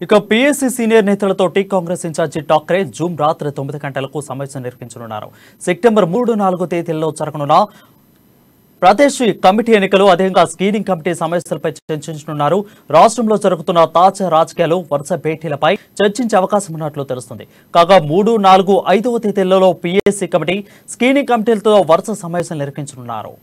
ఇక PSC senior నేతలతోటి Congress in-charge Thackeray Zoom రాత్రి 9 గంటలకు సమావేశం నిర్వహించనున్నారు. సెప్టెంబర్ 3-4 తేదీల్లో జరగనున్న ప్రదేశ్ కమిటీ ఎన్నికలు, అదేవిధంగా స్క్రీనింగ్ కమిటీ సమస్యలపై చర్చించనున్నారు. రాష్ట్రంలో జరుగుతున్న తాజా రాజకీయాలు, వరుస భేటీలపై చర్చించే అవకాశం ఉన్నట్లు తెలుస్తుంది. కాగా 3, 4, 5వ తేదీలలో పీఎస్సీ కమిటీ, స్క్రీనింగ్ కమిటీలతో వరుస సమావేశాలు నిర్వహించనున్నారు.